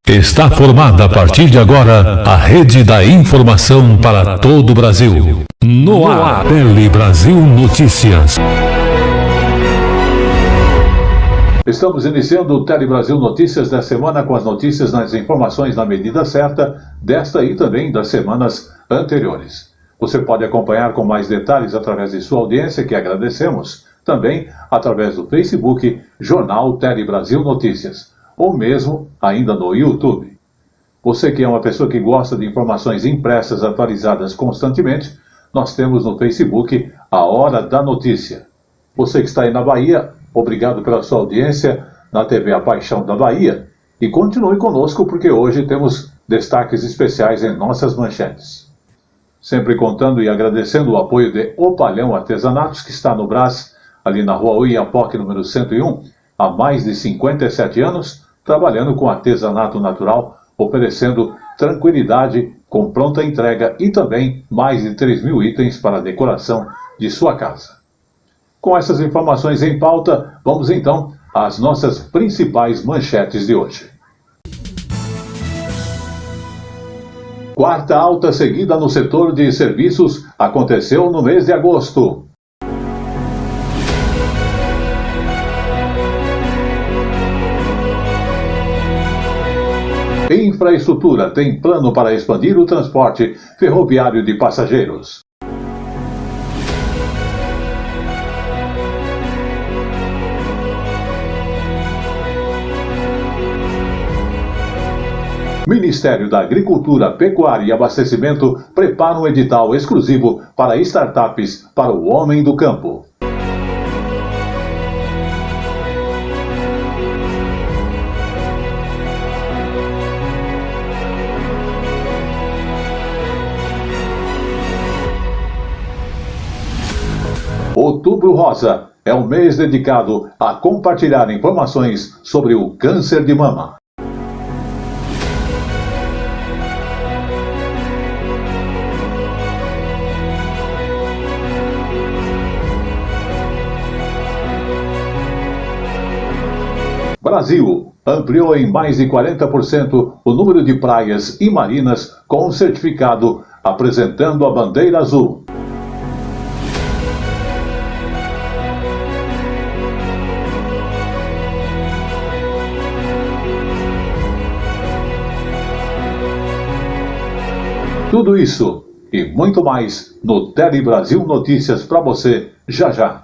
Está formada a partir de agora a Rede da Informação para todo o Brasil. No ar, Tele Brasil Notícias. Estamos iniciando o Tele Brasil Notícias da semana com as notícias nas informações na medida certa, desta e também das semanas anteriores. Você pode acompanhar com mais detalhes através de sua audiência, que agradecemos, também através do Facebook Jornal Tele Brasil Notícias, ou mesmo ainda no YouTube. Você que é uma pessoa que gosta de informações impressas atualizadas constantemente, nós temos no Facebook a Hora da Notícia. Você que está aí na Bahia, obrigado pela sua audiência na TV A Paixão da Bahia e continue conosco porque hoje temos destaques especiais em nossas manchetes. Sempre contando e agradecendo o apoio de Opalhão Artesanatos, que está no Brás, ali na Rua Oiapoque, número 101, há mais de 57 anos, trabalhando com artesanato natural, oferecendo tranquilidade com pronta entrega e também mais de 3.000 itens para a decoração de sua casa. Com essas informações em pauta, vamos então às nossas principais manchetes de hoje. Quarta alta seguida no setor de serviços aconteceu no mês de agosto. Infraestrutura tem plano para expandir o transporte ferroviário de passageiros. Ministério da Agricultura, Pecuária e Abastecimento prepara um edital exclusivo para startups para o homem do campo. Outubro Rosa é um mês dedicado a compartilhar informações sobre o câncer de mama. Brasil ampliou em mais de 40% o número de praias e marinas com certificado, apresentando a bandeira azul. Tudo isso e muito mais no Tele Brasil Notícias para você já já.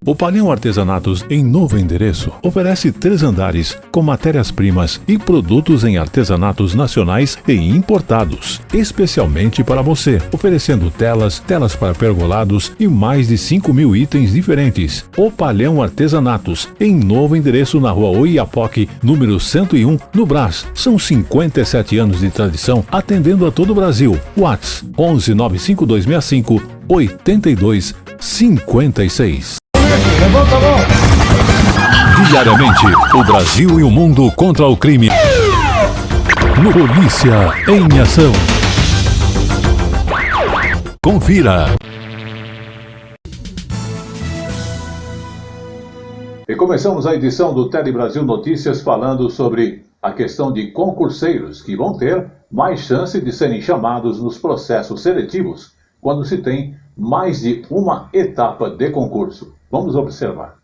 Opalhão Artesanatos, em novo endereço, oferece 3 andares com matérias-primas e produtos em artesanatos nacionais e importados, especialmente para você, oferecendo telas para pergolados e mais de 5.000 itens diferentes. Opalhão Artesanatos, em novo endereço na Rua Oiapoque, número 101, no Brás. São 57 anos de tradição, atendendo a todo o Brasil. WhatsApp 11 95265 8256. Diariamente, o Brasil e o mundo contra o crime. No Polícia em Ação. Confira. E começamos a edição do Tele Brasil Notícias falando sobre a questão de concurseiros que vão ter mais chance de serem chamados nos processos seletivos quando se tem mais de uma etapa de concurso. Vamos observar.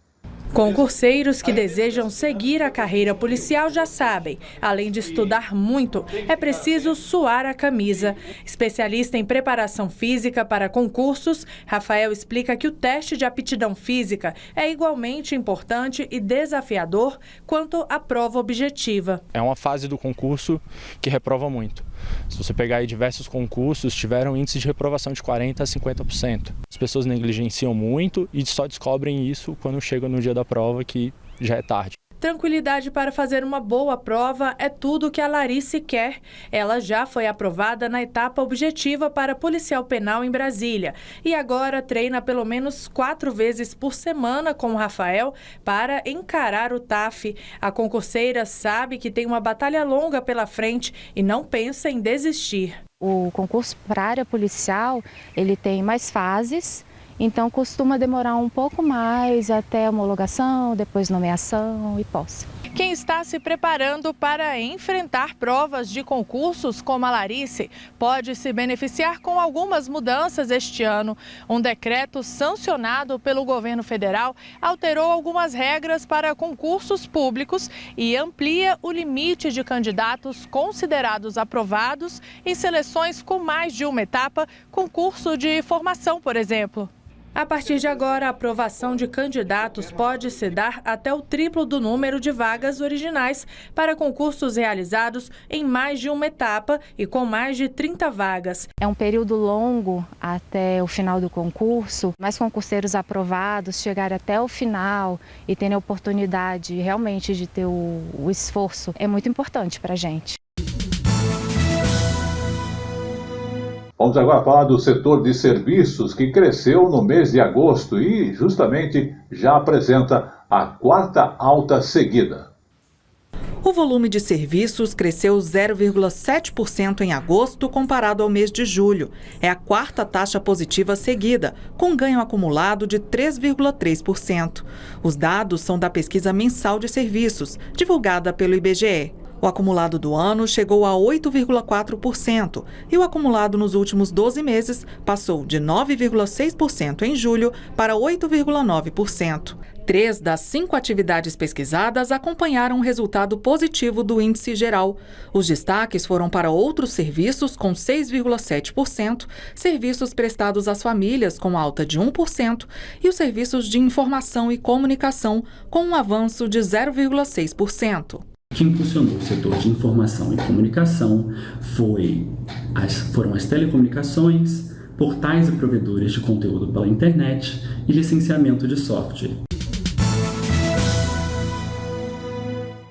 Concurseiros que desejam seguir a carreira policial já sabem, além de estudar muito, é preciso suar a camisa. Especialista em preparação física para concursos, Rafael explica que o teste de aptidão física é igualmente importante e desafiador quanto à prova objetiva. É uma fase do concurso que reprova muito. Se você pegar aí diversos concursos, tiveram índice de reprovação de 40% a 50%. As pessoas negligenciam muito e só descobrem isso quando chega no dia da prova, que já é tarde. Tranquilidade para fazer uma boa prova é tudo que a Larice quer. Ela já foi aprovada na etapa objetiva para policial penal em Brasília e agora treina pelo menos 4 vezes por semana com o Rafael para encarar o TAF. A concurseira sabe que tem uma batalha longa pela frente e não pensa em desistir. O concurso para a área policial, ele tem mais fases. Então, costuma demorar um pouco mais até homologação, depois nomeação e posse. Quem está se preparando para enfrentar provas de concursos como a Larice pode se beneficiar com algumas mudanças este ano. Um decreto sancionado pelo governo federal alterou algumas regras para concursos públicos e amplia o limite de candidatos considerados aprovados em seleções com mais de uma etapa, concurso de formação, por exemplo. A partir de agora, a aprovação de candidatos pode se dar até o triplo do número de vagas originais para concursos realizados em mais de uma etapa e com mais de 30 vagas. É um período longo até o final do concurso, mas concurseiros aprovados chegarem até o final e terem a oportunidade realmente de ter o esforço é muito importante para a gente. Vamos agora falar do setor de serviços, que cresceu no mês de agosto e justamente já apresenta a 4ª alta seguida. O volume de serviços cresceu 0,7% em agosto comparado ao mês de julho. É a 4ª taxa positiva seguida, com ganho acumulado de 3,3%. Os dados são da pesquisa mensal de serviços, divulgada pelo IBGE. O acumulado do ano chegou a 8,4% e o acumulado nos últimos 12 meses passou de 9,6% em julho para 8,9%. 3 das 5 atividades pesquisadas acompanharam o resultado positivo do índice geral. Os destaques foram para outros serviços, com 6,7%, serviços prestados às famílias, com alta de 1%, e os serviços de informação e comunicação, com um avanço de 0,6%. O que impulsionou o setor de informação e comunicação foram as telecomunicações, portais e provedores de conteúdo pela internet e licenciamento de software.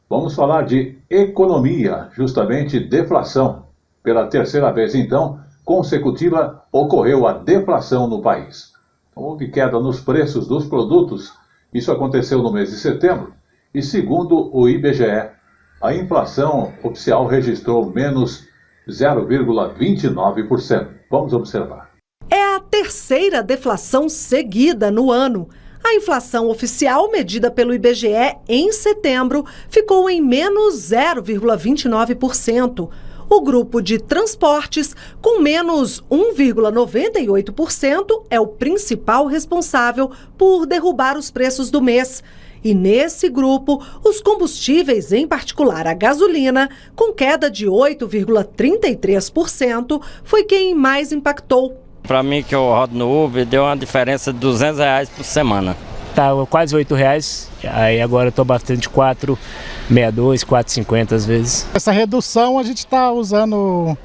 Vamos falar de economia, justamente deflação. Pela 3ª vez, então, consecutiva, ocorreu a deflação no país. Houve queda nos preços dos produtos. Isso aconteceu no mês de setembro. E segundo o IBGE, a inflação oficial registrou menos 0,29%. Vamos observar. É a 3ª deflação seguida no ano. A inflação oficial, medida pelo IBGE em setembro, ficou em menos 0,29%. O grupo de transportes, com menos 1,98%, é o principal responsável por derrubar os preços do mês. E nesse grupo, os combustíveis, em particular a gasolina, com queda de 8,33%, foi quem mais impactou. Para mim, que eu rodo no Uber, deu uma diferença de R$200 por semana. Estava quase R$8, aí agora eu estou bastante R$4,62, R$4,50 às vezes. Essa redução a gente está usando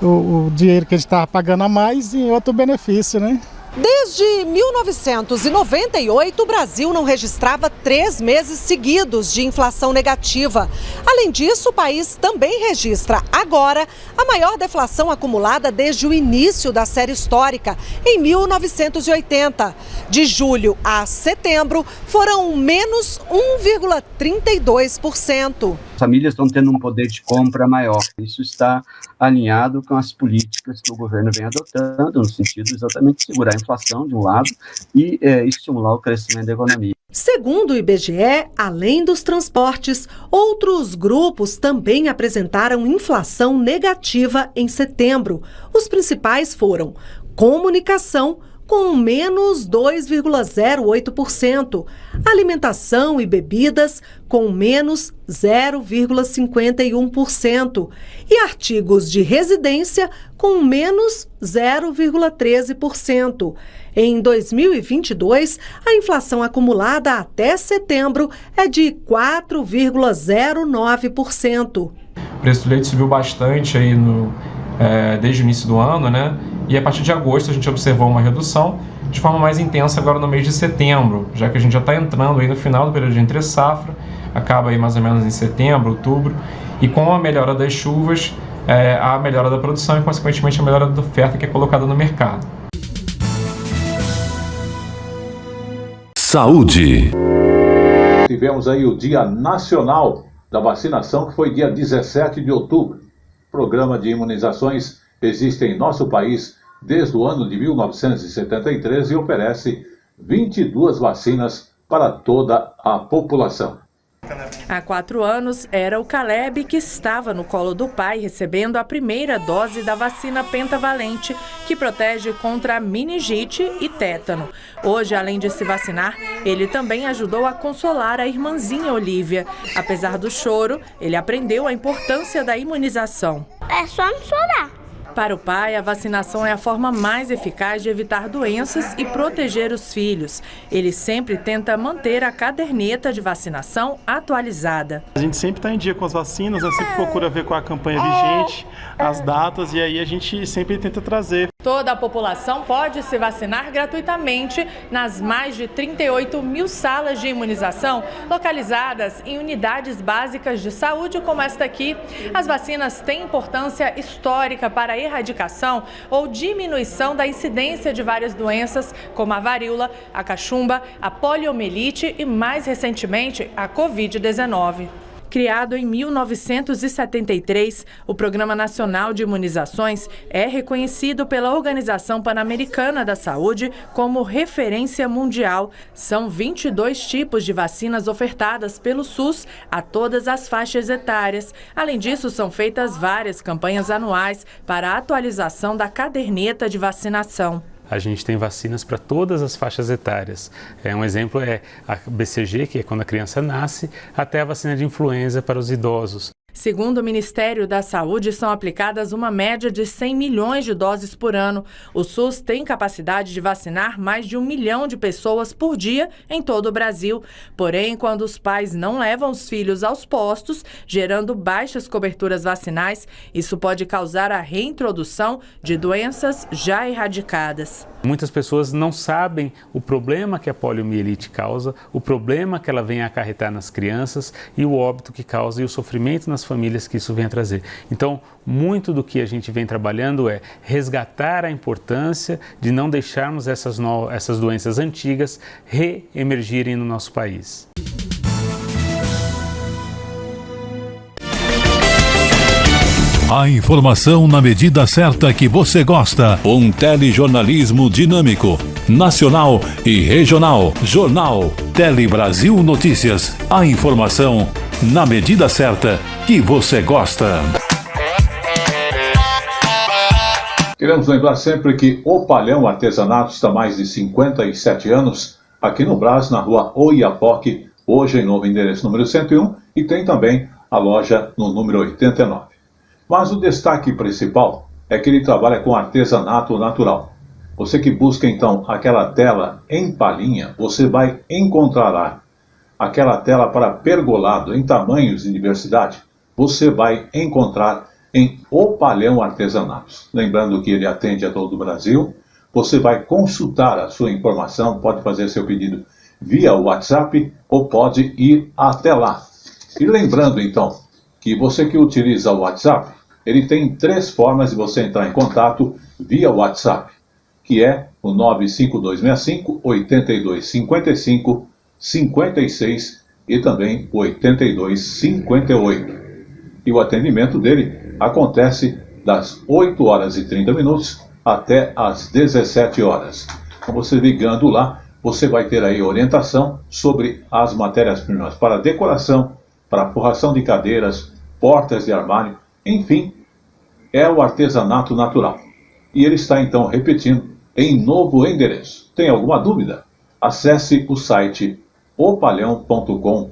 o dinheiro que a gente estava pagando a mais em outro benefício, né? Desde 1998, o Brasil não registrava 3 meses seguidos de inflação negativa. Além disso, o país também registra agora a maior deflação acumulada desde o início da série histórica, em 1980. De julho a setembro, foram menos 1,32%. Famílias estão tendo um poder de compra maior. Isso está alinhado com as políticas que o governo vem adotando, no sentido exatamente de segurar a inflação de um lado e estimular o crescimento da economia. Segundo o IBGE, além dos transportes, outros grupos também apresentaram inflação negativa em setembro. Os principais foram comunicação, com menos 2,08%, alimentação e bebidas, com menos 0,51%, e artigos de residência, com menos 0,13%. Em 2022, a inflação acumulada até setembro é de 4,09%. O preço do leite subiu bastante aí desde o início do ano, né? E a partir de agosto a gente observou uma redução de forma mais intensa agora no mês de setembro, já que a gente já está entrando aí no final do período de entre-safra. acaba aí mais ou menos em setembro, outubro, e com a melhora das chuvas, a melhora da produção e, consequentemente, a melhora da oferta que é colocada no mercado. Saúde. Tivemos aí o Dia Nacional da Vacinação, que foi dia 17 de outubro. O programa de imunizações existe em nosso país desde o ano de 1973 e oferece 22 vacinas para toda a população. Há 4 anos, era o Caleb que estava no colo do pai recebendo a primeira dose da vacina pentavalente, que protege contra a meningite e tétano. Hoje, além de se vacinar, ele também ajudou a consolar a irmãzinha Olivia. Apesar do choro, ele aprendeu a importância da imunização. É só não chorar. Para o pai, a vacinação é a forma mais eficaz de evitar doenças e proteger os filhos. Ele sempre tenta manter a caderneta de vacinação atualizada. A gente sempre está em dia com as vacinas, né? Sempre procura ver qual é a campanha vigente, as datas, e aí a gente sempre tenta trazer. Toda a população pode se vacinar gratuitamente nas mais de 38 mil salas de imunização localizadas em unidades básicas de saúde como esta aqui. As vacinas têm importância histórica para a erradicação ou diminuição da incidência de várias doenças, como a varíola, a cachumba, a poliomielite e, mais recentemente, a Covid-19. Criado em 1973, o Programa Nacional de Imunizações é reconhecido pela Organização Pan-Americana da Saúde como referência mundial. São 22 tipos de vacinas ofertadas pelo SUS a todas as faixas etárias. Além disso, são feitas várias campanhas anuais para a atualização da caderneta de vacinação. A gente tem vacinas para todas as faixas etárias. Um exemplo é a BCG, que é quando a criança nasce, até a vacina de influenza para os idosos. Segundo o Ministério da Saúde, são aplicadas uma média de 100 milhões de doses por ano. O SUS tem capacidade de vacinar mais de 1 milhão de pessoas por dia em todo o Brasil. Porém, quando os pais não levam os filhos aos postos, gerando baixas coberturas vacinais, isso pode causar a reintrodução de doenças já erradicadas. Muitas pessoas não sabem o problema que a poliomielite causa, o problema que ela vem a acarretar nas crianças e o óbito que causa e o sofrimento nas famílias que isso vem a trazer. Então, muito do que a gente vem trabalhando é resgatar a importância de não deixarmos essas doenças antigas reemergirem no nosso país. A informação na medida certa que você gosta. Um telejornalismo dinâmico, nacional e regional. Jornal Tele Brasil Notícias. A informação na medida certa que você gosta. Queremos lembrar sempre que o Palhão Artesanato está há mais de 57 anos aqui no Brás, na rua Oiapoque, hoje em novo endereço número 101, e tem também a loja no número 89. Mas o destaque principal é que ele trabalha com artesanato natural. Você que busca então aquela tela em palhinha, você vai encontrar lá. Aquela tela para pergolado em tamanhos e diversidade, você vai encontrar em O Palhão Artesanatos. Lembrando que ele atende a todo o Brasil, você vai consultar a sua informação, pode fazer seu pedido via WhatsApp ou pode ir até lá. E lembrando então que você que utiliza o WhatsApp, ele tem 3 formas de você entrar em contato via WhatsApp, que é o 95265-8255-56 e também o 8258. E o atendimento dele acontece das 8 horas e 30 minutos até as 17 horas. Então você ligando lá, você vai ter aí orientação sobre as matérias-primas para decoração, para forração de cadeiras, portas de armário, enfim, é o artesanato natural. E ele está então repetindo em novo endereço. Tem alguma dúvida? Acesse o site opalhão.com.br.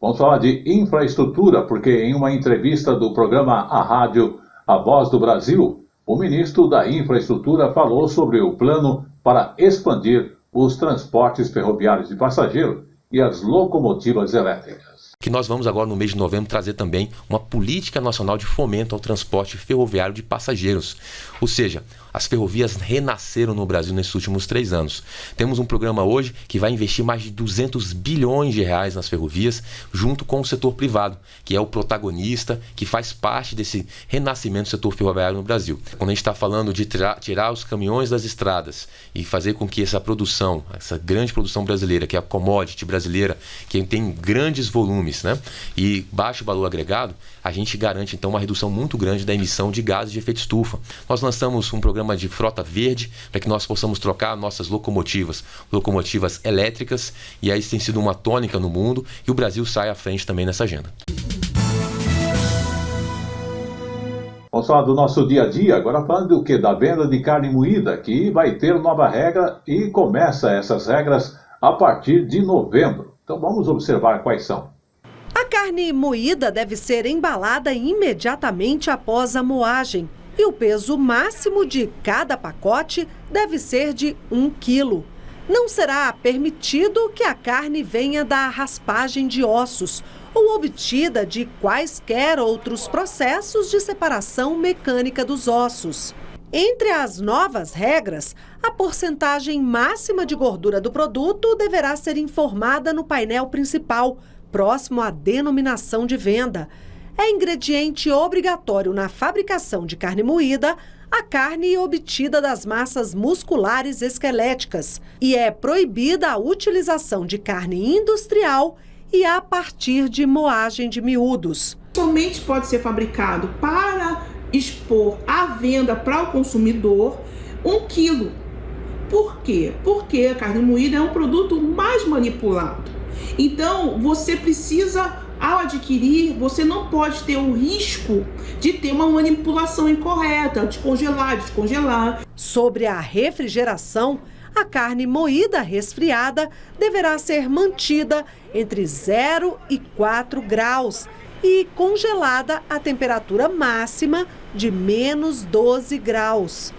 Vamos falar de infraestrutura, porque em uma entrevista do programa A Rádio A Voz do Brasil, o ministro da Infraestrutura falou sobre o plano para expandir os transportes ferroviários de passageiro e as locomotivas elétricas. que nós vamos agora no mês de novembro trazer também uma política nacional de fomento ao transporte ferroviário de passageiros. Ou seja, as ferrovias renasceram no Brasil nesses últimos 3 anos. Temos um programa hoje que vai investir mais de 200 bilhões de reais nas ferrovias, junto com o setor privado, que é o protagonista, que faz parte desse renascimento do setor ferroviário no Brasil. Quando a gente está falando de tirar os caminhões das estradas e fazer com que essa produção, essa grande produção brasileira, que é a commodity brasileira, que tem grandes volumes, né, e baixo valor agregado, a gente garante então uma redução muito grande da emissão de gases de efeito estufa. Nós lançamos um programa de frota verde para que nós possamos trocar nossas locomotivas elétricas, e aí isso tem sido uma tônica no mundo e o Brasil sai à frente também nessa agenda. Vamos falar do nosso dia a dia, agora falando do quê? Da venda de carne moída, que vai ter nova regra e começa essas regras a partir de novembro. Então vamos observar quais são. A carne moída deve ser embalada imediatamente após a moagem e o peso máximo de cada pacote deve ser de 1 quilo. Não será permitido que a carne venha da raspagem de ossos ou obtida de quaisquer outros processos de separação mecânica dos ossos. Entre as novas regras, a porcentagem máxima de gordura do produto deverá ser informada no painel principal, próximo à denominação de venda. É ingrediente obrigatório na fabricação de carne moída a carne obtida das massas musculares esqueléticas e é proibida a utilização de carne industrial e a partir de moagem de miúdos. Somente pode ser fabricado para expor à venda para o consumidor 1 quilo. Por quê? Porque a carne moída é um produto mais manipulado. Então, você precisa, ao adquirir, você não pode ter o risco de ter uma manipulação incorreta, de congelar, descongelar. Sobre a refrigeração, a carne moída resfriada deverá ser mantida entre 0 e 4 graus e congelada a temperatura máxima de menos 12 graus.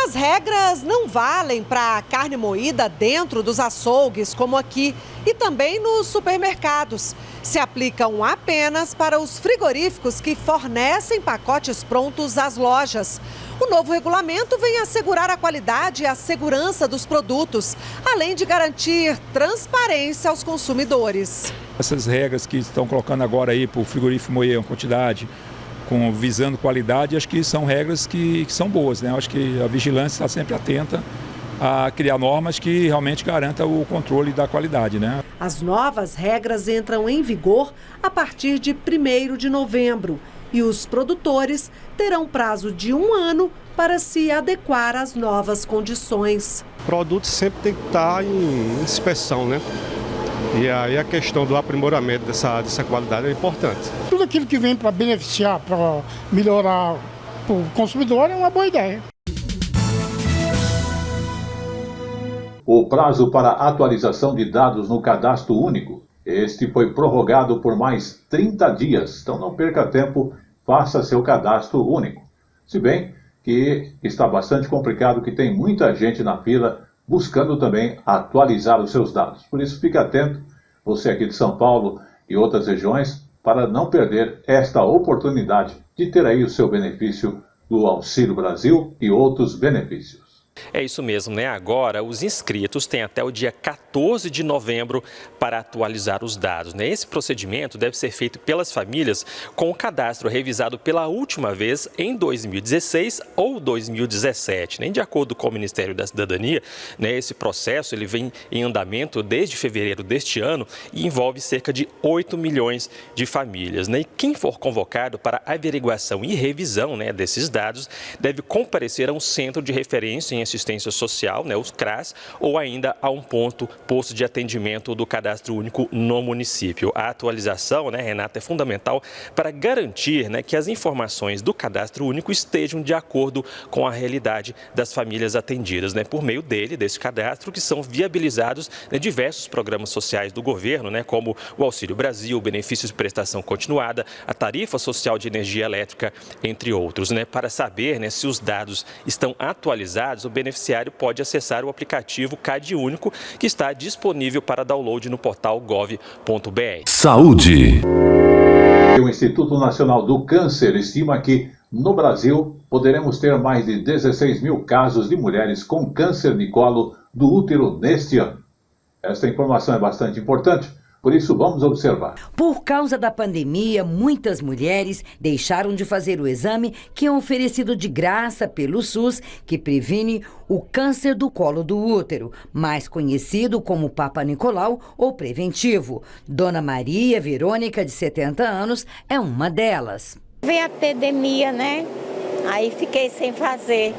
As regras não valem para a carne moída dentro dos açougues, como aqui, e também nos supermercados. Se aplicam apenas para os frigoríficos que fornecem pacotes prontos às lojas. O novo regulamento vem assegurar a qualidade e a segurança dos produtos, além de garantir transparência aos consumidores. Essas regras que estão colocando agora aí para o frigorífico moer uma quantidade, visando qualidade, acho que são regras que são boas, né? Acho que a vigilância está sempre atenta a criar normas que realmente garantam o controle da qualidade, né? As novas regras entram em vigor a partir de 1º de novembro e os produtores terão prazo de 1 ano para se adequar às novas condições. O produto sempre tem que estar em inspeção, né? E aí a questão do aprimoramento dessa qualidade é importante. Tudo aquilo que vem para beneficiar, para melhorar o consumidor é uma boa ideia. O prazo para atualização de dados no cadastro único, este foi prorrogado por mais 30 dias. Então não perca tempo, faça seu cadastro único. Se bem que está bastante complicado, que tem muita gente na fila buscando também atualizar os seus dados. Por isso, fique atento, você aqui de São Paulo e outras regiões, para não perder esta oportunidade de ter aí o seu benefício do Auxílio Brasil e outros benefícios. É isso mesmo, né? Agora, os inscritos têm até o dia 14 de novembro para atualizar os dados, né? Esse procedimento deve ser feito pelas famílias com o cadastro revisado pela última vez em 2016 ou 2017, né? De acordo com o Ministério da Cidadania, né, esse processo ele vem em andamento desde fevereiro deste ano e envolve cerca de 8 milhões de famílias, né? E quem for convocado para averiguação e revisão, né, desses dados deve comparecer a um centro de referência em assistência social, né, os CRAS, ou ainda a um posto de atendimento do cadastro único no município. A atualização, né, Renata, é fundamental para garantir, né, que as informações do cadastro único estejam de acordo com a realidade das famílias atendidas, né, por meio desse cadastro, que são viabilizados, né, diversos programas sociais do governo, né, como o Auxílio Brasil, o benefício de prestação continuada, a tarifa social de energia elétrica, entre outros, né. Para saber, né, se os dados estão atualizados, beneficiário pode acessar o aplicativo CadÚnico, que está disponível para download no portal gov.br. Saúde. O Instituto Nacional do Câncer estima que, no Brasil, poderemos ter mais de 16 mil casos de mulheres com câncer de colo do útero neste ano. Esta informação é bastante importante, por isso vamos observar. Por causa da pandemia, muitas mulheres deixaram de fazer o exame que é oferecido de graça pelo SUS, que previne o câncer do colo do útero, mais conhecido como Papa Nicolau ou preventivo. Dona Maria Verônica, de 70 anos, é uma delas. Veio a epidemia, né? Aí fiquei sem fazer.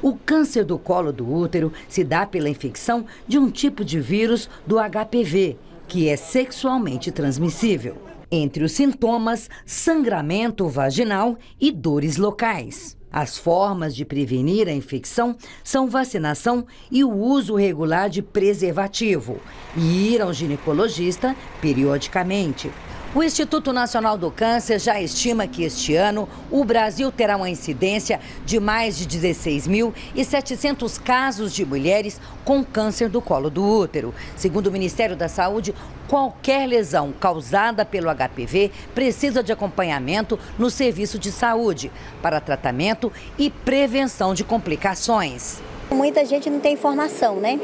O câncer do colo do útero se dá pela infecção de um tipo de vírus do HPV, que é sexualmente transmissível. Entre os sintomas, sangramento vaginal e dores locais. As formas de prevenir a infecção são vacinação e o uso regular de preservativo e ir ao ginecologista periodicamente. O Instituto Nacional do Câncer já estima que este ano o Brasil terá uma incidência de mais de 16.700 casos de mulheres com câncer do colo do útero. Segundo o Ministério da Saúde, qualquer lesão causada pelo HPV precisa de acompanhamento no serviço de saúde para tratamento e prevenção de complicações. Muita gente não tem informação, né?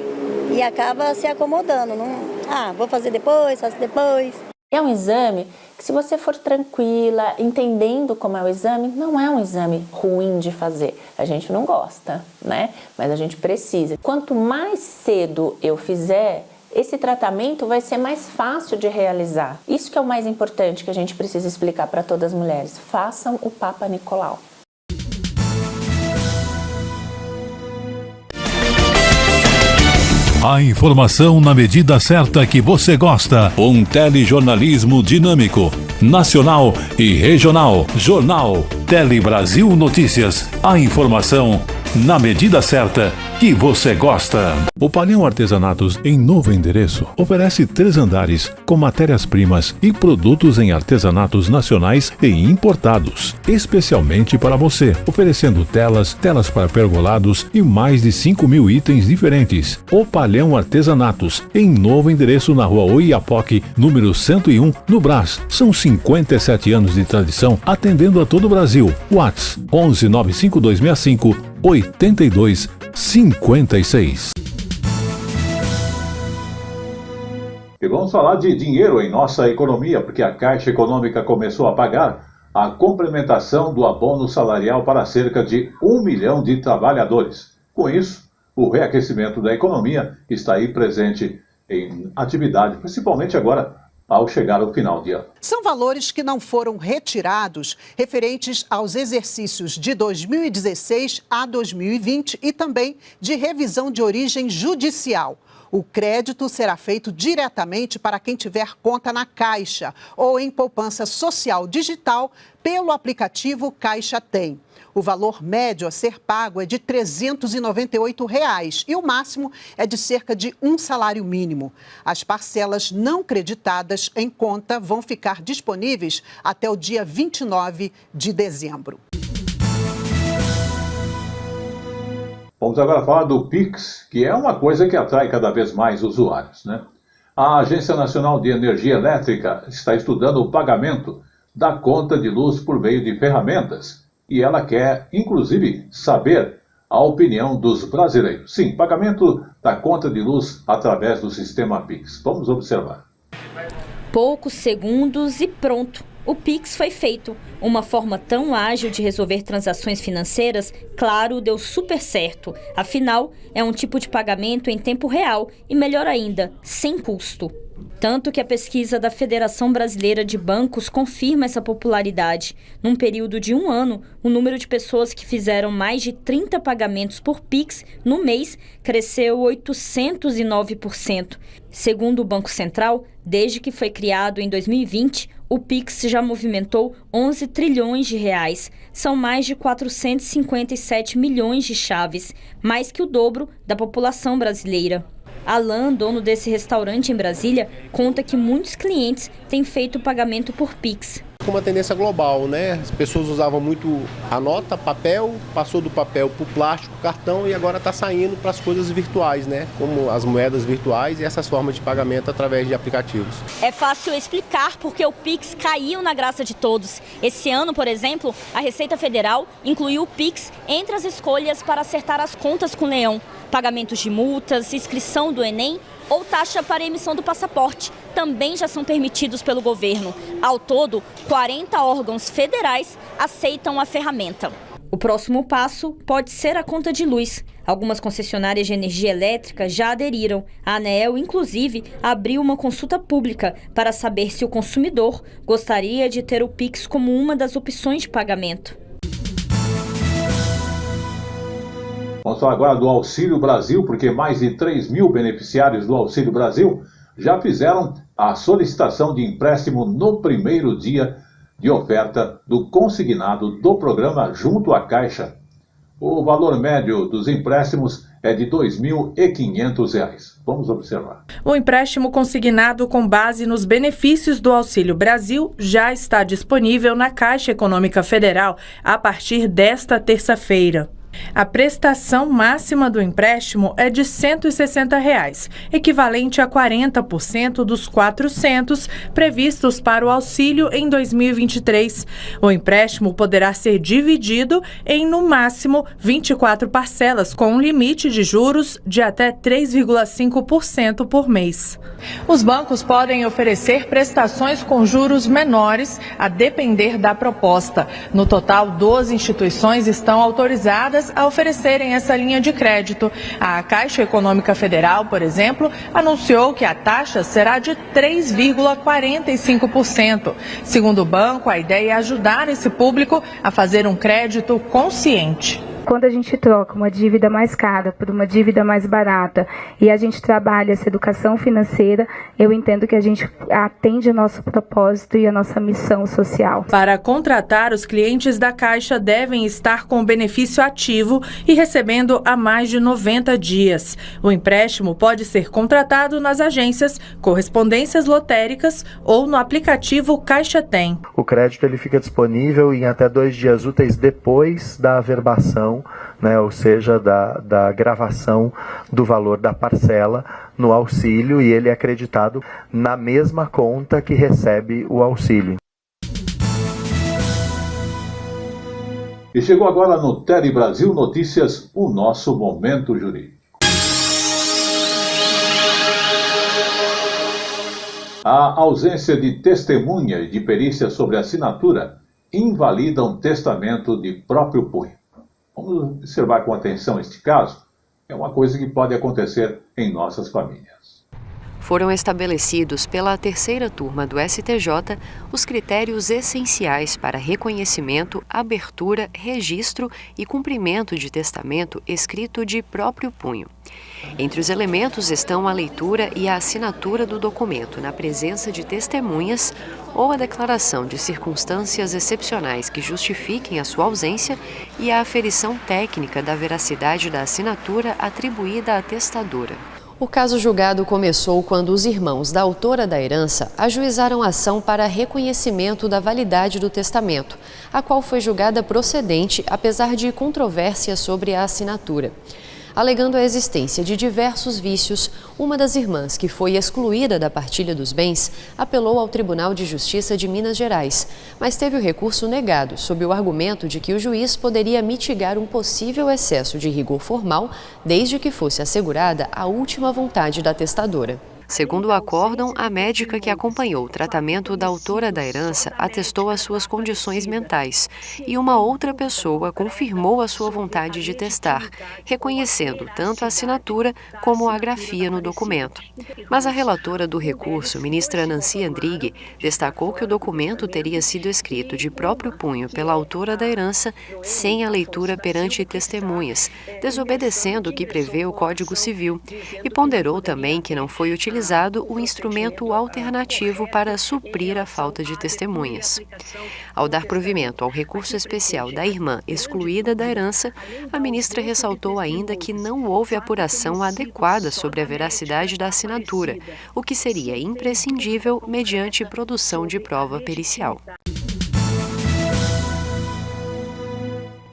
E acaba se acomodando. Vou fazer depois, faço depois. É um exame que, se você for tranquila, entendendo como é o exame, não é um exame ruim de fazer. A gente não gosta, né? Mas a gente precisa. Quanto mais cedo eu fizer, esse tratamento vai ser mais fácil de realizar. Isso que é o mais importante que a gente precisa explicar para todas as mulheres. Façam o Papa Nicolau. A informação na medida certa que você gosta. Um telejornalismo dinâmico, nacional e regional. Jornal Tele Brasil Notícias. A informação na medida certa que você gosta. O Palhão Artesanatos, em novo endereço, oferece 3 andares com matérias-primas e produtos em artesanatos nacionais e importados, especialmente para você, oferecendo telas para pergolados e mais de 5.000 itens diferentes. O Palhão Artesanatos, em novo endereço na Rua Oiapoque, número 101, no Brás. São 57 anos de tradição, atendendo a todo o Brasil. WhatsApp 11 95265 8256. E vamos falar de dinheiro em nossa economia, porque a Caixa Econômica começou a pagar a complementação do abono salarial para cerca de 1 milhão de trabalhadores. Com isso, o reaquecimento da economia está aí presente em atividade, principalmente agora, ao chegar ao final de ano. São valores que não foram retirados referentes aos exercícios de 2016 a 2020 e também de revisão de origem judicial. O crédito será feito diretamente para quem tiver conta na Caixa ou em poupança social digital pelo aplicativo Caixa Tem. O valor médio a ser pago é de R$ 398 e o máximo é de cerca de um salário mínimo. As parcelas não creditadas em conta vão ficar disponíveis até o dia 29 de dezembro. Vamos agora falar do Pix, que é uma coisa que atrai cada vez mais usuários, né? A Agência Nacional de Energia Elétrica está estudando o pagamento da conta de luz por meio de ferramentas. E ela quer, inclusive, saber a opinião dos brasileiros. Sim, pagamento da conta de luz através do sistema Pix. Vamos observar. Poucos segundos e pronto. O Pix foi feito. Uma forma tão ágil de resolver transações financeiras, claro, deu super certo. Afinal, é um tipo de pagamento em tempo real e, melhor ainda, sem custo. Tanto que a pesquisa da Federação Brasileira de Bancos confirma essa popularidade. Num período de 1 ano, o número de pessoas que fizeram mais de 30 pagamentos por Pix no mês cresceu 809%. Segundo o Banco Central, desde que foi criado em 2020, o Pix já movimentou 11 trilhões de reais. São mais de 457 milhões de chaves, mais que o dobro da população brasileira. Alan, dono desse restaurante em Brasília, conta que muitos clientes têm feito pagamento por Pix. Com uma tendência global, né? As pessoas usavam muito a nota, papel, passou do papel para o plástico, cartão e agora está saindo para as coisas virtuais, né? Como as moedas virtuais e essas formas de pagamento através de aplicativos. É fácil explicar porque o Pix caiu na graça de todos. Esse ano, por exemplo, a Receita Federal incluiu o Pix entre as escolhas para acertar as contas com o Leão. Pagamentos de multas, inscrição do Enem ou taxa para emissão do passaporte também já são permitidos pelo governo. Ao todo, 40 órgãos federais aceitam a ferramenta. O próximo passo pode ser a conta de luz. Algumas concessionárias de energia elétrica já aderiram. A ANEEL, inclusive, abriu uma consulta pública para saber se o consumidor gostaria de ter o Pix como uma das opções de pagamento. Vamos falar agora do Auxílio Brasil, porque mais de 3 mil beneficiários do Auxílio Brasil já fizeram a solicitação de empréstimo no primeiro dia de oferta do consignado do programa junto à Caixa. O valor médio dos empréstimos é de R$ 2.500. Vamos observar. O empréstimo consignado com base nos benefícios do Auxílio Brasil já está disponível na Caixa Econômica Federal a partir desta terça-feira. A prestação máxima do empréstimo é de R$ 160, equivalente a 40% dos 400 previstos para o auxílio em 2023. O empréstimo poderá ser dividido em, no máximo, 24 parcelas, com um limite de juros de até 3,5% por mês. Os bancos podem oferecer prestações com juros menores, a depender da proposta. No total, 12 instituições estão autorizadas a oferecerem essa linha de crédito. A Caixa Econômica Federal, por exemplo, anunciou que a taxa será de 3,45%. Segundo o banco, a ideia é ajudar esse público a fazer um crédito consciente. Quando a gente troca uma dívida mais cara por uma dívida mais barata e a gente trabalha essa educação financeira, eu entendo que a gente atende o nosso propósito e a nossa missão social. Para contratar, os clientes da Caixa devem estar com o benefício ativo e recebendo há mais de 90 dias. O empréstimo pode ser contratado nas agências, correspondências lotéricas ou no aplicativo Caixa Tem. O crédito ele fica disponível em até 2 dias úteis depois da averbação, ou seja, da gravação do valor da parcela no auxílio, e ele é acreditado na mesma conta que recebe o auxílio. E chegou agora no Tele Brasil Notícias, o nosso Momento Jurídico. A ausência de testemunha e de perícia sobre assinatura invalida um testamento de próprio punho. Vamos observar com atenção este caso. É uma coisa que pode acontecer em nossas famílias. Foram estabelecidos pela terceira turma do STJ os critérios essenciais para reconhecimento, abertura, registro e cumprimento de testamento escrito de próprio punho. Entre os elementos estão a leitura e a assinatura do documento na presença de testemunhas ou a declaração de circunstâncias excepcionais que justifiquem a sua ausência e a aferição técnica da veracidade da assinatura atribuída à testadora. O caso julgado começou quando os irmãos da autora da herança ajuizaram ação para reconhecimento da validade do testamento, a qual foi julgada procedente apesar de controvérsia sobre a assinatura. Alegando a existência de diversos vícios, uma das irmãs, que foi excluída da partilha dos bens, apelou ao Tribunal de Justiça de Minas Gerais, mas teve o recurso negado, sob o argumento de que o juiz poderia mitigar um possível excesso de rigor formal, desde que fosse assegurada a última vontade da testadora. Segundo o acórdão, a médica que acompanhou o tratamento da autora da herança atestou as suas condições mentais e uma outra pessoa confirmou a sua vontade de testar, reconhecendo tanto a assinatura como a grafia no documento. Mas a relatora do recurso, ministra Nancy Andrighi, destacou que o documento teria sido escrito de próprio punho pela autora da herança sem a leitura perante testemunhas, desobedecendo o que prevê o Código Civil, e ponderou também que não foi utilizado o instrumento alternativo para suprir a falta de testemunhas. Ao dar provimento ao recurso especial da irmã excluída da herança, a ministra ressaltou ainda que não houve apuração adequada sobre a veracidade da assinatura, o que seria imprescindível mediante produção de prova pericial.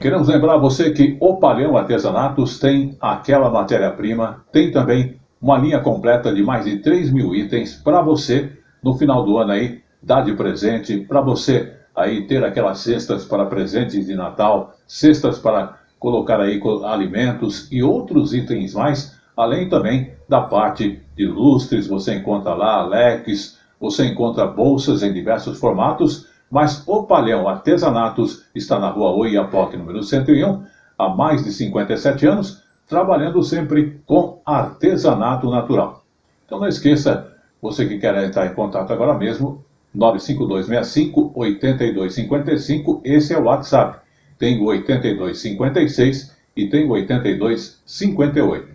Queremos lembrar você que o Palhão Artesanatos tem aquela matéria-prima, tem também uma linha completa de mais de 3.000 itens para você, no final do ano aí, dar de presente, para você aí ter aquelas cestas para presentes de Natal, cestas para colocar aí alimentos e outros itens mais, além também da parte de lustres, você encontra lá leques, você encontra bolsas em diversos formatos, mas o Palhão Artesanatos está na rua Oiapoque, número 101, há mais de 57 anos, trabalhando sempre com artesanato natural. Então não esqueça, você que quer entrar em contato agora mesmo, 95265-8255, esse é o WhatsApp. Tem o 8256 e tem o 8258.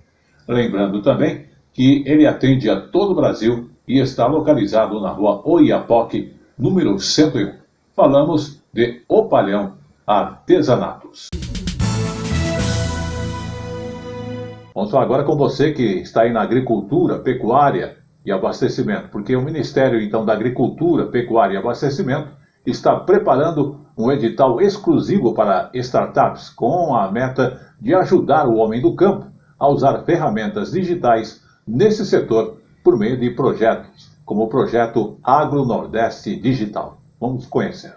Lembrando também que ele atende a todo o Brasil e está localizado na rua Oiapoque, número 101. Falamos de O Palhão Artesanatos. Vamos falar agora com você que está aí na agricultura, pecuária e abastecimento, porque o Ministério então da Agricultura, Pecuária e Abastecimento está preparando um edital exclusivo para startups com a meta de ajudar o homem do campo a usar ferramentas digitais nesse setor por meio de projetos, como o projeto Agro Nordeste Digital. Vamos conhecer.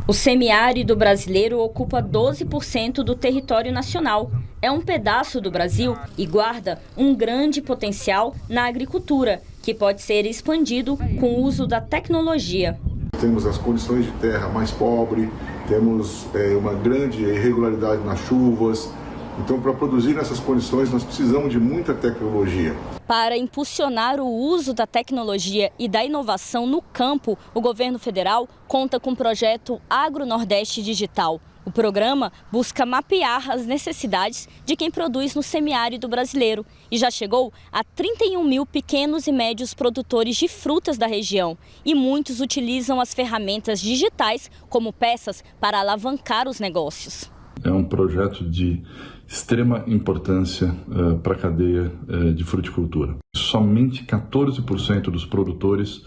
O semiárido brasileiro ocupa 12% do território nacional. É um pedaço do Brasil e guarda um grande potencial na agricultura, que pode ser expandido com o uso da tecnologia. Temos as condições de terra mais pobre, temos uma grande irregularidade nas chuvas. Então, para produzir nessas condições, nós precisamos de muita tecnologia. Para impulsionar o uso da tecnologia e da inovação no campo, o governo federal conta com o projeto Agro Nordeste Digital. O programa busca mapear as necessidades de quem produz no semiárido brasileiro e já chegou a 31 mil pequenos e médios produtores de frutas da região. E muitos utilizam as ferramentas digitais como peças para alavancar os negócios. É um projeto de extrema importância para a cadeia de fruticultura. Somente 14% dos produtores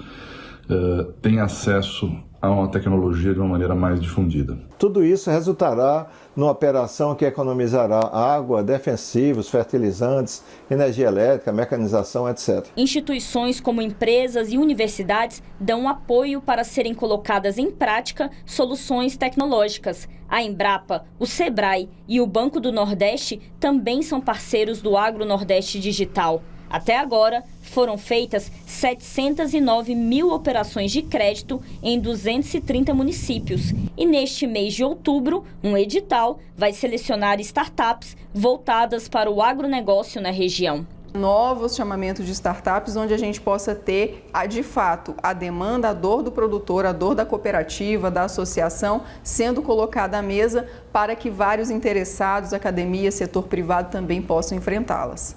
têm acesso a uma tecnologia de uma maneira mais difundida. Tudo isso resultará numa operação que economizará água, defensivos, fertilizantes, energia elétrica, mecanização, etc. Instituições como empresas e universidades dão apoio para serem colocadas em prática soluções tecnológicas. A Embrapa, o Sebrae e o Banco do Nordeste também são parceiros do Agro Nordeste Digital. Até agora, foram feitas 709 mil operações de crédito em 230 municípios. E neste mês de outubro, um edital vai selecionar startups voltadas para o agronegócio na região. Novos chamamentos de startups onde a gente possa ter, de fato, a demanda, a dor do produtor, a dor da cooperativa, da associação, sendo colocada à mesa para que vários interessados, academia, setor privado também possam enfrentá-las.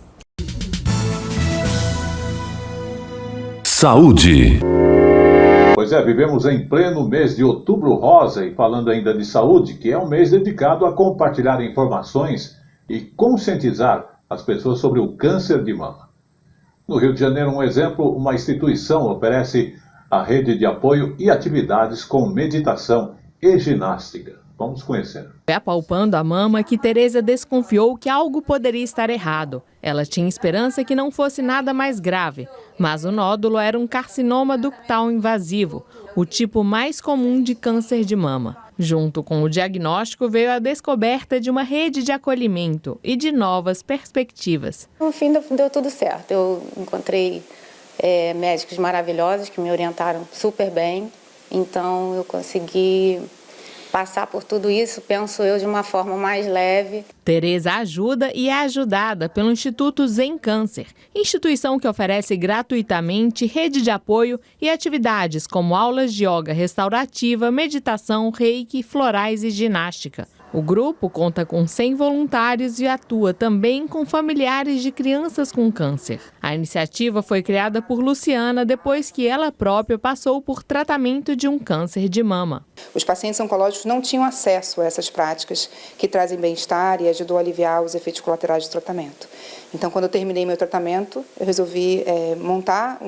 Saúde. Pois é, vivemos em pleno mês de Outubro Rosa e falando ainda de saúde, que é um mês dedicado a compartilhar informações e conscientizar as pessoas sobre o câncer de mama. No Rio de Janeiro, um exemplo, uma instituição oferece a rede de apoio e atividades com meditação e ginástica. Vamos conhecer. É apalpando a mama que Tereza desconfiou que algo poderia estar errado. Ela tinha esperança que não fosse nada mais grave, mas o nódulo era um carcinoma ductal invasivo, o tipo mais comum de câncer de mama. Junto com o diagnóstico veio a descoberta de uma rede de acolhimento e de novas perspectivas. No fim deu tudo certo. Eu encontrei médicos maravilhosos que me orientaram super bem, então eu consegui passar por tudo isso, penso eu, de uma forma mais leve. Tereza ajuda e é ajudada pelo Instituto Zen Câncer, instituição que oferece gratuitamente rede de apoio e atividades como aulas de yoga restaurativa, meditação, reiki, florais e ginástica. O grupo conta com 100 voluntários e atua também com familiares de crianças com câncer. A iniciativa foi criada por Luciana depois que ela própria passou por tratamento de um câncer de mama. Os pacientes oncológicos não tinham acesso a essas práticas que trazem bem-estar e ajudam a aliviar os efeitos colaterais do tratamento. Então, quando eu terminei meu tratamento, eu resolvi montar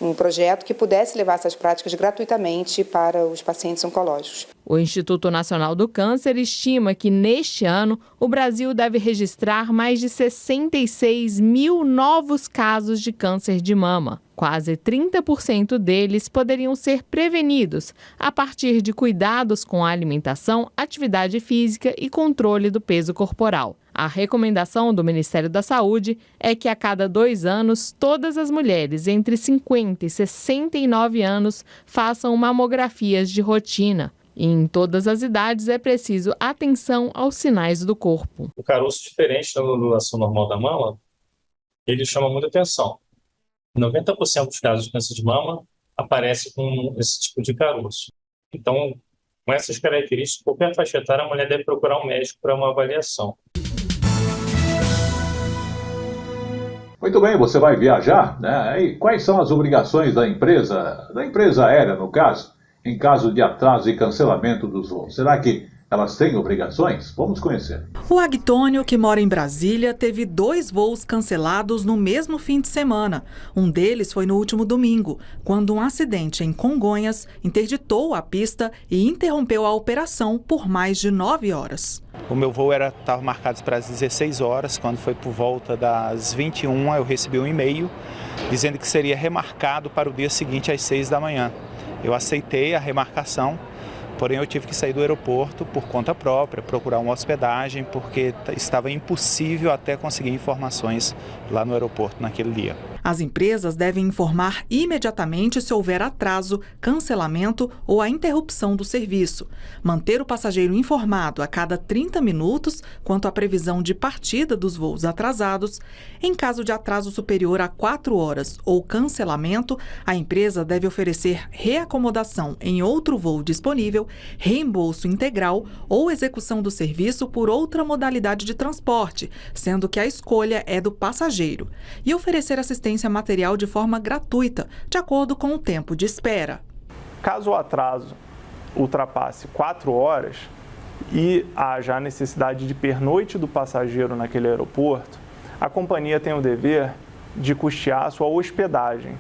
um projeto que pudesse levar essas práticas gratuitamente para os pacientes oncológicos. O Instituto Nacional do Câncer estima que, neste ano, o Brasil deve registrar mais de 66 mil novos casos de câncer de mama. Quase 30% deles poderiam ser prevenidos a partir de cuidados com a alimentação, atividade física e controle do peso corporal. A recomendação do Ministério da Saúde é que a cada 2 anos, todas as mulheres entre 50 e 69 anos façam mamografias de rotina. E em todas as idades é preciso atenção aos sinais do corpo. O caroço diferente da ondulação normal da mama, ele chama muita atenção. 90% dos casos de câncer de mama aparece com esse tipo de caroço. Então, com essas características, qualquer faixa etária, a mulher deve procurar um médico para uma avaliação. Muito bem, você vai viajar, né? E quais são as obrigações da empresa aérea, no caso, em caso de atraso e cancelamento dos voos? Será que elas têm obrigações? Vamos conhecer. O Agtônio, que mora em Brasília, teve 2 voos cancelados no mesmo fim de semana. Um deles foi no último domingo, quando um acidente em Congonhas interditou a pista e interrompeu a operação por mais de 9 horas. O meu voo estava marcado para as 16 horas, quando foi por volta das 21, eu recebi um e-mail dizendo que seria remarcado para o dia seguinte às 6 da manhã. Eu aceitei a remarcação, porém eu tive que sair do aeroporto por conta própria, procurar uma hospedagem, porque estava impossível até conseguir informações lá no aeroporto naquele dia. As empresas devem informar imediatamente se houver atraso, cancelamento ou a interrupção do serviço. Manter o passageiro informado a cada 30 minutos quanto à previsão de partida dos voos atrasados. Em caso de atraso superior a 4 horas ou cancelamento, a empresa deve oferecer reacomodação em outro voo disponível, reembolso integral ou execução do serviço por outra modalidade de transporte, sendo que a escolha é do passageiro, e oferecer assistência material de forma gratuita, de acordo com o tempo de espera. Caso o atraso ultrapasse 4 horas e haja a necessidade de pernoite do passageiro naquele aeroporto, a companhia tem o dever de custear a sua hospedagem.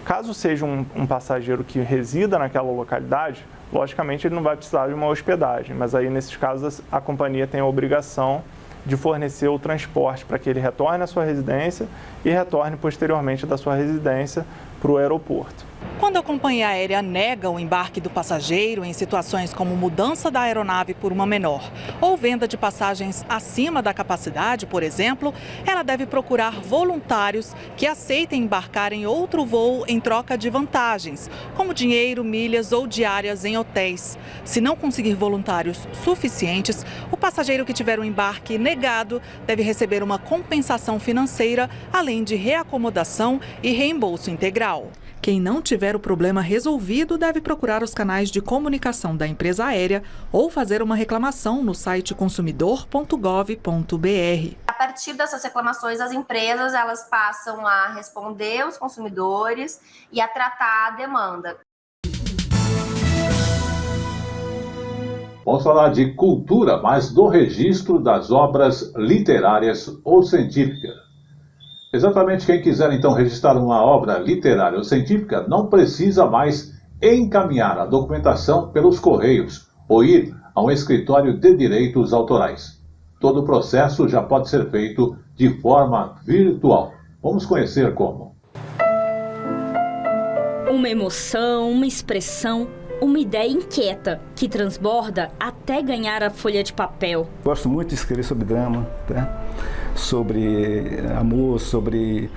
Caso seja um passageiro que resida naquela localidade, logicamente ele não vai precisar de uma hospedagem, mas aí nesses casos a companhia tem a obrigação de fornecer o transporte para que ele retorne à sua residência e retorne posteriormente da sua residência para o aeroporto. Quando a companhia aérea nega o embarque do passageiro em situações como mudança da aeronave por uma menor ou venda de passagens acima da capacidade, por exemplo, ela deve procurar voluntários que aceitem embarcar em outro voo em troca de vantagens, como dinheiro, milhas ou diárias em hotéis. Se não conseguir voluntários suficientes, o passageiro que tiver o embarque negado deve receber uma compensação financeira, além de reacomodação e reembolso integral. Quem não tiver o problema resolvido deve procurar os canais de comunicação da empresa aérea ou fazer uma reclamação no site consumidor.gov.br. A partir dessas reclamações, as empresas elas passam a responder os consumidores e a tratar a demanda. Vamos falar de cultura, mas do registro das obras literárias ou científicas. Exatamente, quem quiser então registrar uma obra literária ou científica não precisa mais encaminhar a documentação pelos correios ou ir a um escritório de direitos autorais. Todo o processo já pode ser feito de forma virtual. Vamos conhecer como. Uma emoção, uma expressão, uma ideia inquieta que transborda até ganhar a folha de papel. Gosto muito de escrever sobre drama, tá? Sobre amor, sobre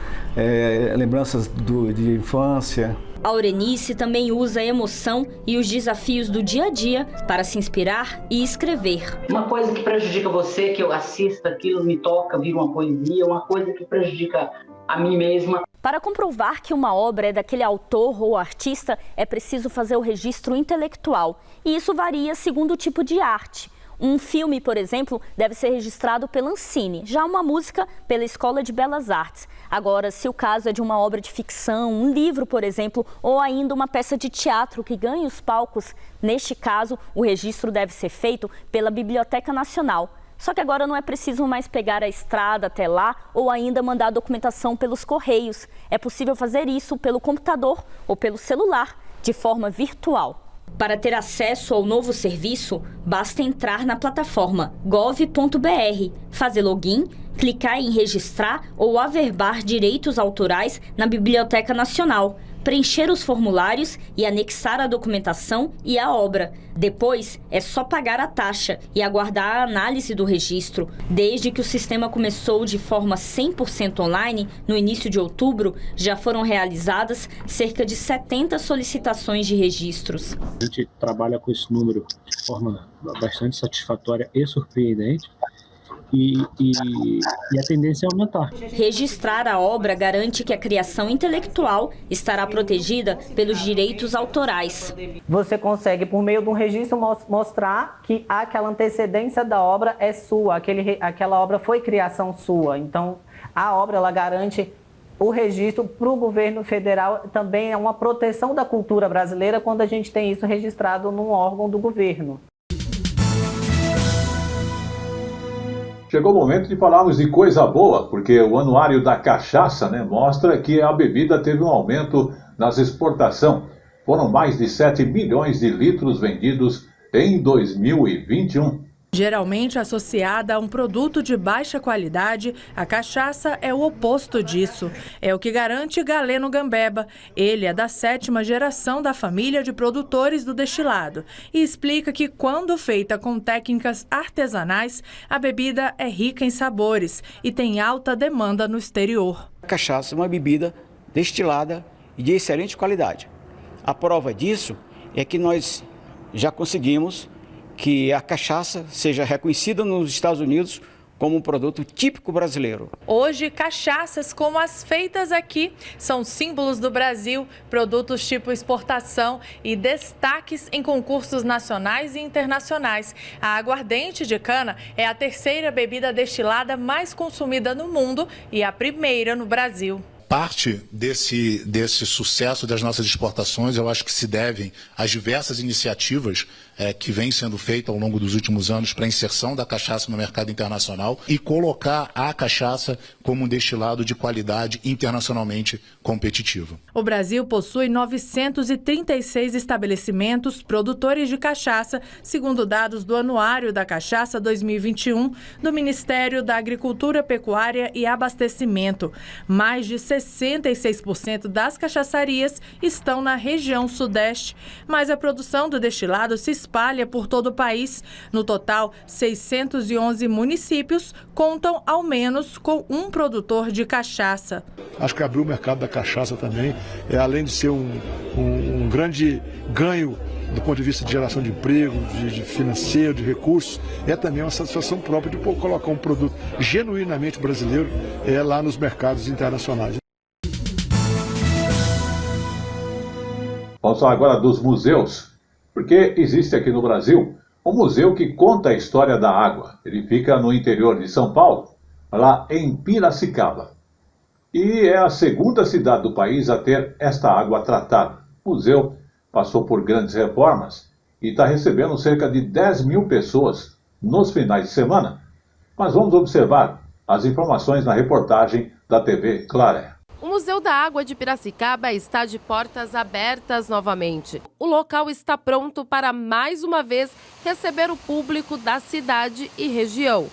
lembranças de infância. Aurenice também usa a emoção e os desafios do dia a dia para se inspirar e escrever. Uma coisa que prejudica você, que eu assista, aquilo me toca, vira uma poesia, uma coisa que prejudica a mim mesma. Para comprovar que uma obra é daquele autor ou artista, é preciso fazer o registro intelectual. E isso varia segundo o tipo de arte. Um filme, por exemplo, deve ser registrado pela Ancine, já uma música pela Escola de Belas Artes. Agora, se o caso é de uma obra de ficção, um livro, por exemplo, ou ainda uma peça de teatro que ganhe os palcos, neste caso, o registro deve ser feito pela Biblioteca Nacional. Só que agora não é preciso mais pegar a estrada até lá ou ainda mandar a documentação pelos correios. É possível fazer isso pelo computador ou pelo celular, de forma virtual. Para ter acesso ao novo serviço, basta entrar na plataforma gov.br, fazer login, clicar em registrar ou averbar direitos autorais na Biblioteca Nacional, preencher os formulários e anexar a documentação e a obra. Depois, é só pagar a taxa e aguardar a análise do registro. Desde que o sistema começou de forma 100% online, no início de outubro, já foram realizadas cerca de 70 solicitações de registros. A gente trabalha com esse número de forma bastante satisfatória e surpreendente. E a tendência é aumentar. Registrar a obra garante que a criação intelectual estará protegida pelos direitos autorais. Você consegue, por meio de um registro, mostrar que aquela antecedência da obra é sua, aquela obra foi criação sua. Então, a obra ela garante o registro para o governo federal, também é uma proteção da cultura brasileira quando a gente tem isso registrado num órgão do governo. Chegou o momento de falarmos de coisa boa, porque o anuário da cachaça, mostra que a bebida teve um aumento nas exportações. Foram mais de 7 milhões de litros vendidos em 2021. Geralmente associada a um produto de baixa qualidade, a cachaça é o oposto disso. É o que garante Galeno Gambeba. Ele é da 7ª geração da família de produtores do destilado e explica que quando feita com técnicas artesanais, a bebida é rica em sabores e tem alta demanda no exterior. A cachaça é uma bebida destilada e de excelente qualidade. A prova disso é que nós já conseguimos que a cachaça seja reconhecida nos Estados Unidos como um produto típico brasileiro. Hoje, cachaças como as feitas aqui são símbolos do Brasil, produtos tipo exportação e destaques em concursos nacionais e internacionais. A aguardente de cana é a 3ª bebida destilada mais consumida no mundo e a 1ª no Brasil. Parte desse sucesso das nossas exportações, eu acho que se devem às diversas iniciativas que vêm sendo feitas ao longo dos últimos anos para a inserção da cachaça no mercado internacional e colocar a cachaça como um destilado de qualidade internacionalmente competitivo. O Brasil possui 936 estabelecimentos produtores de cachaça, segundo dados do Anuário da Cachaça 2021 do Ministério da Agricultura, Pecuária e Abastecimento. Mais de 66% das cachaçarias estão na região sudeste, mas a produção do destilado se espalha por todo o país. No total, 611 municípios contam ao menos com um produtor de cachaça. Acho que abrir o mercado da cachaça também, além de ser um grande ganho do ponto de vista de geração de emprego, de financeiro, de recursos, é também uma satisfação própria de colocar um produto genuinamente brasileiro lá nos mercados internacionais. Vamos falar agora dos museus, porque existe aqui no Brasil um museu que conta a história da água. Ele fica no interior de São Paulo, lá em Piracicaba. E é a 2ª cidade do país a ter esta água tratada. O museu passou por grandes reformas e está recebendo cerca de 10 mil pessoas nos finais de semana. Mas vamos observar as informações na reportagem da TV Claré. O Museu da Água de Piracicaba está de portas abertas novamente. O local está pronto para, mais uma vez, receber o público da cidade e região.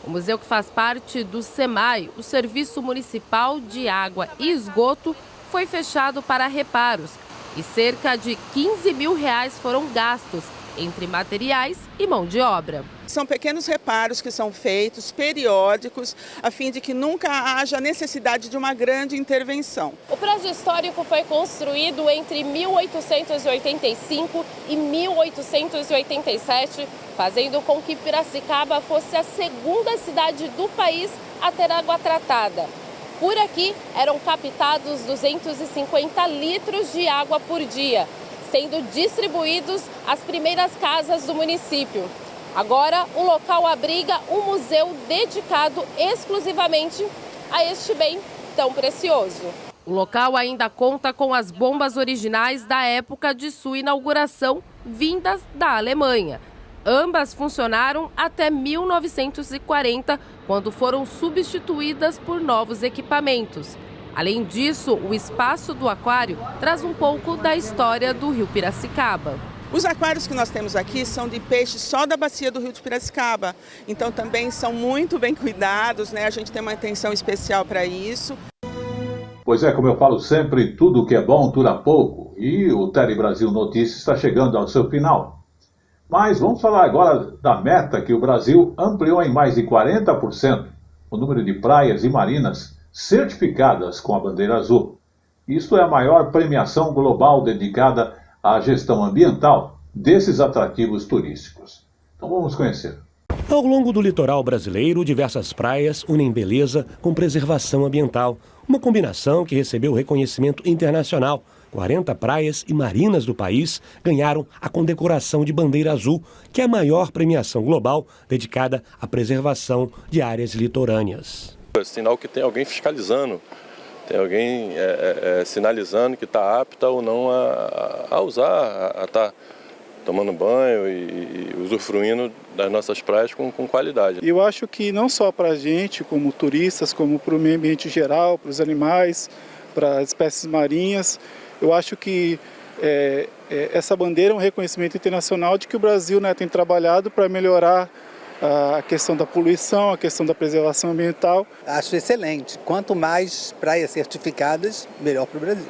O museu, que faz parte do SEMAI, o Serviço Municipal de Água e Esgoto, foi fechado para reparos e cerca de R$15 mil foram gastos entre materiais e mão de obra. São pequenos reparos que são feitos, periódicos, a fim de que nunca haja necessidade de uma grande intervenção. O prédio histórico foi construído entre 1885 e 1887, fazendo com que Piracicaba fosse a 2ª cidade do país a ter água tratada. Por aqui eram captados 250 litros de água por dia, sendo distribuídos às primeiras casas do município. Agora, o local abriga um museu dedicado exclusivamente a este bem tão precioso. O local ainda conta com as bombas originais da época de sua inauguração, vindas da Alemanha. Ambas funcionaram até 1940, quando foram substituídas por novos equipamentos. Além disso, o espaço do aquário traz um pouco da história do Rio Piracicaba. Os aquários que nós temos aqui são de peixes só da bacia do Rio de Piracicaba, então também são muito bem cuidados, né? A gente tem uma atenção especial para isso. Pois é, como eu falo sempre, tudo que é bom dura pouco, e o Tele Brasil Notícias está chegando ao seu final. Mas vamos falar agora da meta que o Brasil ampliou em mais de 40% o número de praias e marinas certificadas com a bandeira azul. Isto é a maior premiação global dedicada à gestão ambiental desses atrativos turísticos. Então vamos conhecer. Ao longo do litoral brasileiro, diversas praias unem beleza com preservação ambiental. Uma combinação que recebeu reconhecimento internacional. 40 praias e marinas do país ganharam a condecoração de Bandeira Azul, que é a maior premiação global dedicada à preservação de áreas litorâneas. É sinal que tem alguém fiscalizando, tem alguém sinalizando que está apta ou não a usar, a estar tomando banho e usufruindo das nossas praias com qualidade. Eu acho que não só para a gente, como turistas, como para o meio ambiente geral, para os animais, para as espécies marinhas, eu acho que essa bandeira é um reconhecimento internacional de que o Brasil, né, tem trabalhado para melhorar a questão da poluição, a questão da preservação ambiental. Acho excelente. Quanto mais praias certificadas, melhor para o Brasil.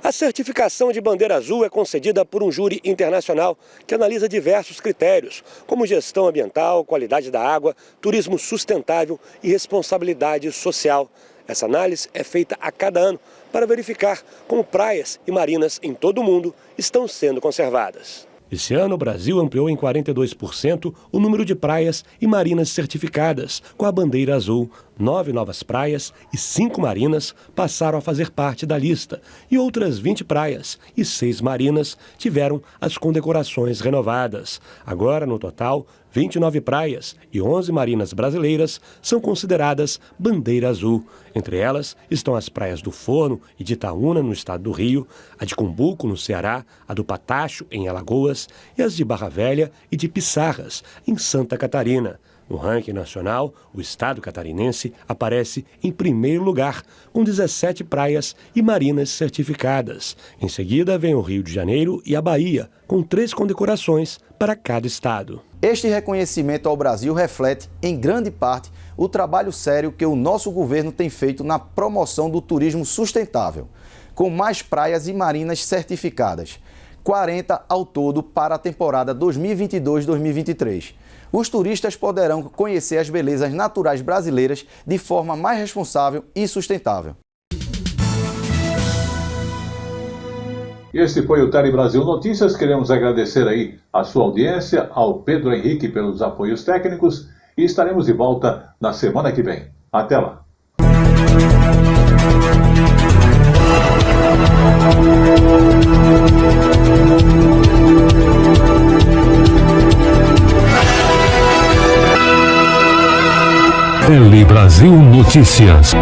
A certificação de Bandeira Azul é concedida por um júri internacional que analisa diversos critérios, como gestão ambiental, qualidade da água, turismo sustentável e responsabilidade social. Essa análise é feita a cada ano para verificar como praias e marinas em todo o mundo estão sendo conservadas. Esse ano, o Brasil ampliou em 42% o número de praias e marinas certificadas com a bandeira azul. 9 novas praias e 5 marinas passaram a fazer parte da lista. E outras 20 praias e 6 marinas tiveram as condecorações renovadas. Agora, no total, 29 praias e 11 marinas brasileiras são consideradas bandeira azul. Entre elas estão as praias do Forno e de Itaúna, no estado do Rio, a de Cumbuco, no Ceará, a do Patacho, em Alagoas, e as de Barra Velha e de Pissarras, em Santa Catarina. No ranking nacional, o estado catarinense aparece em primeiro lugar, com 17 praias e marinas certificadas. Em seguida, vem o Rio de Janeiro e a Bahia, com 3 condecorações para cada estado. Este reconhecimento ao Brasil reflete, em grande parte, o trabalho sério que o nosso governo tem feito na promoção do turismo sustentável, com mais praias e marinas certificadas, 40 ao todo para a temporada 2022-2023. Os turistas poderão conhecer as belezas naturais brasileiras de forma mais responsável e sustentável. Este foi o Tele Brasil Notícias. Queremos agradecer aí a sua audiência, ao Pedro Henrique pelos apoios técnicos e estaremos de volta na semana que vem. Até lá! Tele Brasil Notícias.